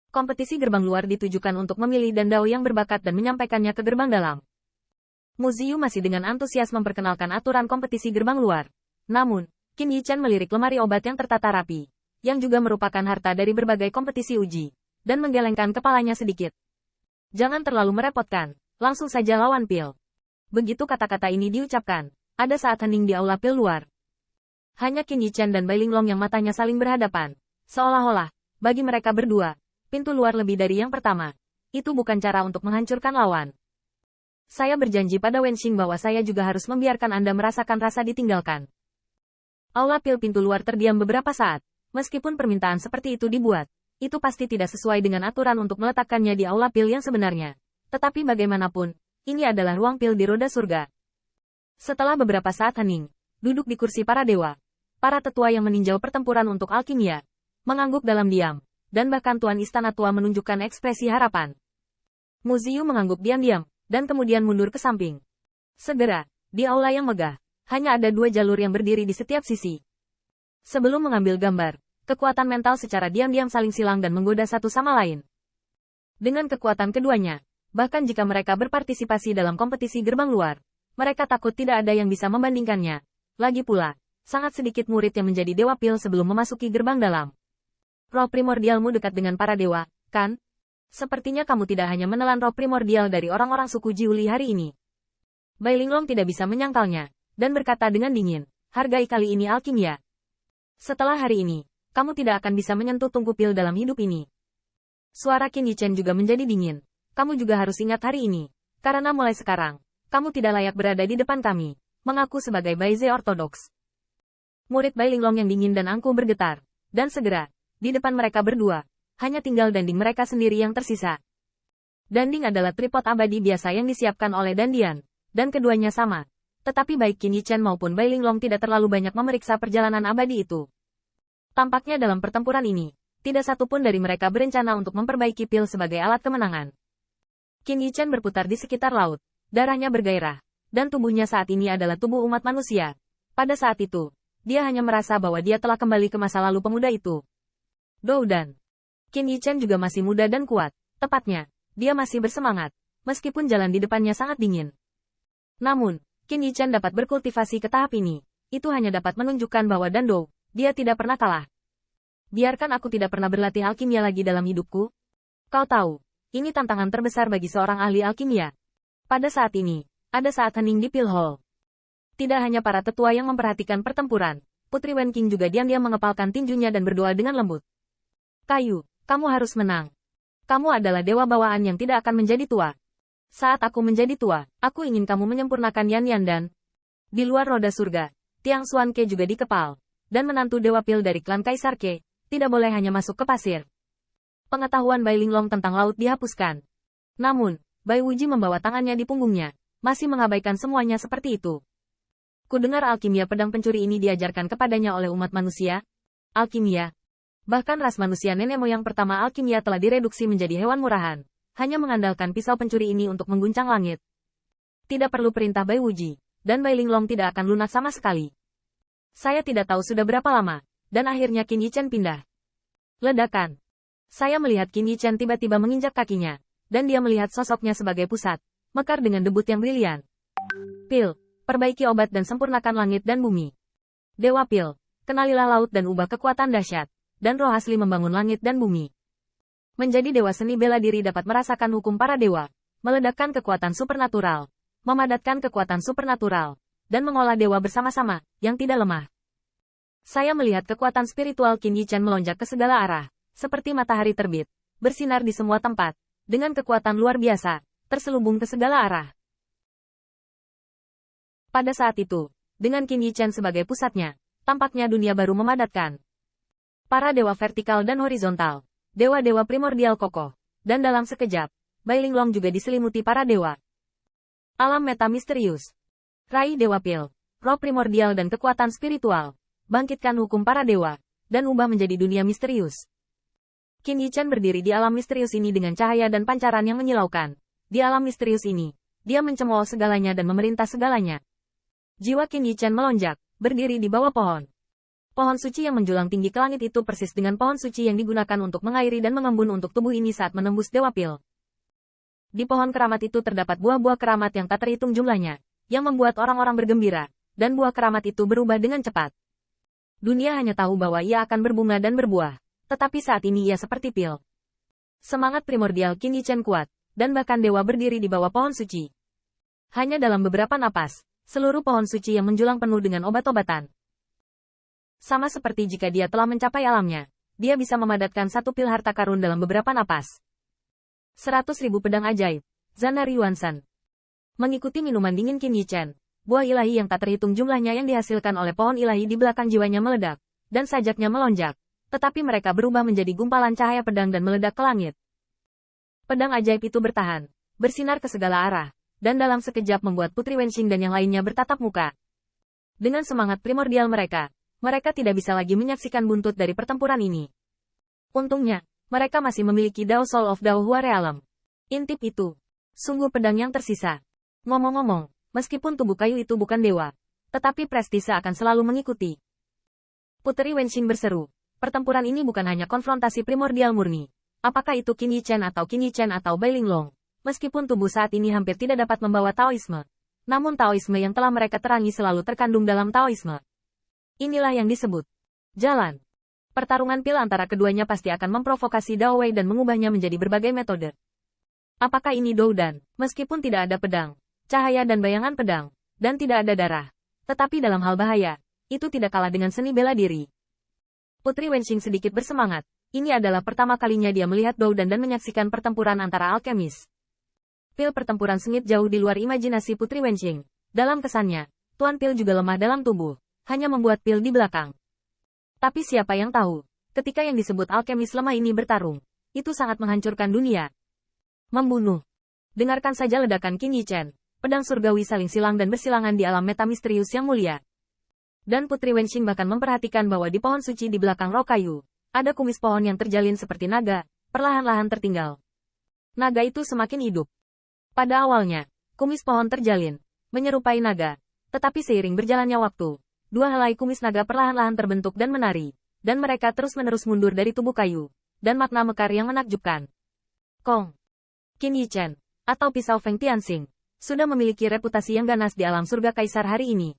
Kompetisi gerbang luar ditujukan untuk memilih Dandao yang berbakat dan menyampaikannya ke gerbang dalam. Mu Ziyu masih dengan antusias memperkenalkan aturan kompetisi gerbang luar. Namun, Qin Yichen melirik lemari obat yang tertata rapi, yang juga merupakan harta dari berbagai kompetisi uji, dan menggelengkan kepalanya sedikit. Jangan terlalu merepotkan, langsung saja lawan pil. Begitu kata-kata ini diucapkan, ada saat hening di aula pil luar. Hanya Qin Yichen dan Bai Linglong yang matanya saling berhadapan. Seolah-olah, bagi mereka berdua, pintu luar lebih dari yang pertama. Itu bukan cara untuk menghancurkan lawan. Saya berjanji pada Wenxing bahwa saya juga harus membiarkan Anda merasakan rasa ditinggalkan. Aula pil pintu luar terdiam beberapa saat. Meskipun permintaan seperti itu dibuat, itu pasti tidak sesuai dengan aturan untuk meletakkannya di aula pil yang sebenarnya. Tetapi bagaimanapun, ini adalah ruang pil di roda surga. Setelah beberapa saat hening, duduk di kursi para dewa, para tetua yang meninjau pertempuran untuk alkimia, mengangguk dalam diam. Dan bahkan Tuan Istana Tua menunjukkan ekspresi harapan. Mu Ziyu mengangguk diam-diam, dan kemudian mundur ke samping. Segera, di aula yang megah, hanya ada 2 jalur yang berdiri di setiap sisi. Sebelum mengambil gambar, kekuatan mental secara diam-diam saling silang dan menggoda satu sama lain. Dengan kekuatan keduanya, bahkan jika mereka berpartisipasi dalam kompetisi gerbang luar, mereka takut tidak ada yang bisa membandingkannya. Lagi pula, sangat sedikit murid yang menjadi dewa pil sebelum memasuki gerbang dalam. Roh primordialmu dekat dengan para dewa, kan? Sepertinya kamu tidak hanya menelan roh primordial dari orang-orang suku Jiuli hari ini. Bai Linglong tidak bisa menyangkalnya, dan berkata dengan dingin, hargai kali ini alkimia. Setelah hari ini, kamu tidak akan bisa menyentuh tungku pil dalam hidup ini. Suara Qin Yichen juga menjadi dingin. Kamu juga harus ingat hari ini, karena mulai sekarang, kamu tidak layak berada di depan kami, mengaku sebagai Baize ortodoks. Murid Bai Linglong yang dingin dan angkuh bergetar, dan segera, di depan mereka berdua, hanya tinggal danding mereka sendiri yang tersisa. Danding adalah tripod abadi biasa yang disiapkan oleh Dandian, dan keduanya sama. Tetapi baik Qin Yichen maupun Bai Linglong tidak terlalu banyak memeriksa perjalanan abadi itu. Tampaknya dalam pertempuran ini, tidak satupun dari mereka berencana untuk memperbaiki pil sebagai alat kemenangan. Qin Yichen berputar di sekitar laut, darahnya bergairah, dan tubuhnya saat ini adalah tubuh umat manusia. Pada saat itu, dia hanya merasa bahwa dia telah kembali ke masa lalu pemuda itu. Doudan. Qin Yichen juga masih muda dan kuat, tepatnya, dia masih bersemangat, meskipun jalan di depannya sangat dingin. Namun, Qin Yichen dapat berkultivasi ke tahap ini, itu hanya dapat menunjukkan bahwa Dando, dia tidak pernah kalah. Biarkan aku tidak pernah berlatih alkimia lagi dalam hidupku. Kau tahu, ini tantangan terbesar bagi seorang ahli alkimia. Pada saat ini, ada saat hening di Pil Hall. Tidak hanya para tetua yang memperhatikan pertempuran, Putri Wenqing juga diam-diam mengepalkan tinjunya dan berdoa dengan lembut. Kayu, kamu harus menang. Kamu adalah dewa bawaan yang tidak akan menjadi tua. Saat aku menjadi tua, aku ingin kamu menyempurnakan Yan Yan dan... Di luar roda surga, Tiang Xuan Ke juga dikepal, dan menantu dewa pil dari klan Kaisar Ke, tidak boleh hanya masuk ke pasir. Pengetahuan Bai Linglong tentang laut dihapuskan. Namun, Bai Wuji membawa tangannya di punggungnya, masih mengabaikan semuanya seperti itu. Kudengar alkimia pedang pencuri ini diajarkan kepadanya oleh umat manusia. Alkimia. Bahkan ras manusia nenek moyang pertama alkimia telah direduksi menjadi hewan murahan, hanya mengandalkan pisau pencuri ini untuk mengguncang langit. Tidak perlu perintah Bai Wuji, dan Bai Linglong tidak akan lunak sama sekali. Saya tidak tahu sudah berapa lama, dan akhirnya Qin Yichen pindah. Ledakan. Saya melihat Qin Yichen tiba-tiba menginjak kakinya, dan dia melihat sosoknya sebagai pusat, mekar dengan debut yang brilian. Pil, perbaiki obat dan sempurnakan langit dan bumi. Dewa Pil, kenalilah laut dan ubah kekuatan dahsyat. Dan roh asli membangun langit dan bumi. Menjadi dewa seni bela diri dapat merasakan hukum para dewa, meledakkan kekuatan supernatural, memadatkan kekuatan supernatural, dan mengolah dewa bersama-sama, yang tidak lemah. Saya melihat kekuatan spiritual Qin Yichen melonjak ke segala arah, seperti matahari terbit, bersinar di semua tempat, dengan kekuatan luar biasa, terselubung ke segala arah. Pada saat itu, dengan Qin Yichen sebagai pusatnya, tampaknya dunia baru memadatkan. Para dewa vertikal dan horizontal, dewa-dewa primordial kokoh, dan dalam sekejap, Bai Linglong juga diselimuti para dewa. Alam meta misterius. Rai Dewa Pil, roh primordial dan kekuatan spiritual, bangkitkan hukum para dewa, dan ubah menjadi dunia misterius. Qin Yichen berdiri di alam misterius ini dengan cahaya dan pancaran yang menyilaukan. Di alam misterius ini, dia mencemooh segalanya dan memerintah segalanya. Jiwa Qin Yichen melonjak, berdiri di bawah pohon. Pohon suci yang menjulang tinggi ke langit itu persis dengan pohon suci yang digunakan untuk mengairi dan mengembun untuk tubuh ini saat menembus Dewa Pil. Di pohon keramat itu terdapat buah-buah keramat yang tak terhitung jumlahnya, yang membuat orang-orang bergembira, dan buah keramat itu berubah dengan cepat. Dunia hanya tahu bahwa ia akan berbunga dan berbuah, tetapi saat ini ia seperti pil. Semangat primordial Qin Yichen kuat, dan bahkan dewa berdiri di bawah pohon suci. Hanya dalam beberapa napas, seluruh pohon suci yang menjulang penuh dengan obat-obatan. Sama seperti jika dia telah mencapai alamnya, dia bisa memadatkan satu pil harta karun dalam beberapa napas. 100.000 pedang ajaib, Zanar Yuansan. Mengikuti minuman dingin Qin Yichen, buah ilahi yang tak terhitung jumlahnya yang dihasilkan oleh pohon ilahi di belakang jiwanya meledak, dan sajaknya melonjak, tetapi mereka berubah menjadi gumpalan cahaya pedang dan meledak ke langit. Pedang ajaib itu bertahan, bersinar ke segala arah, dan dalam sekejap membuat Putri Wenxing dan yang lainnya bertatap muka. Dengan semangat primordial mereka tidak bisa lagi menyaksikan buntut dari pertempuran ini. Untungnya, mereka masih memiliki Dao Soul of Dao Hua Realm. Intip itu, sungguh pedang yang tersisa. Ngomong-ngomong, meskipun tubuh kayu itu bukan dewa, tetapi prestise akan selalu mengikuti. Putri Wenxing berseru, pertempuran ini bukan hanya konfrontasi primordial murni. Apakah itu Qin Yichen atau Bai Linglong? Meskipun tubuh saat ini hampir tidak dapat membawa Taoisme, namun Taoisme yang telah mereka terangi selalu terkandung dalam Taoisme. Inilah yang disebut jalan. Pertarungan pil antara keduanya pasti akan memprovokasi Dao Wei dan mengubahnya menjadi berbagai metode. Apakah ini Doudan? Meskipun tidak ada pedang, cahaya dan bayangan pedang, dan tidak ada darah, tetapi dalam hal bahaya, itu tidak kalah dengan seni bela diri. Putri Wenxing sedikit bersemangat. Ini adalah pertama kalinya dia melihat Doudan dan menyaksikan pertempuran antara alkemis. Pil pertempuran sengit jauh di luar imajinasi Putri Wenxing. Dalam kesannya, Tuan Pil juga lemah dalam tubuh, hanya membuat pil di belakang. Tapi siapa yang tahu, ketika yang disebut alkemis lemah ini bertarung, itu sangat menghancurkan dunia. Membunuh. Dengarkan saja ledakan Qin Yichen, pedang surgawi saling silang dan bersilangan di alam meta misterius yang mulia. Dan Putri Wenxing bahkan memperhatikan bahwa di pohon suci di belakang roh kayu, ada kumis pohon yang terjalin seperti naga, perlahan-lahan tertinggal. Naga itu semakin hidup. Pada awalnya, kumis pohon terjalin, menyerupai naga, tetapi seiring berjalannya waktu, dua helai kumis naga perlahan-lahan terbentuk dan menari, dan mereka terus-menerus mundur dari tubuh kayu, dan makna mekar yang menakjubkan. Kong. Qin Yichen, atau pisau Feng Tianxing, sudah memiliki reputasi yang ganas di alam surga kaisar hari ini.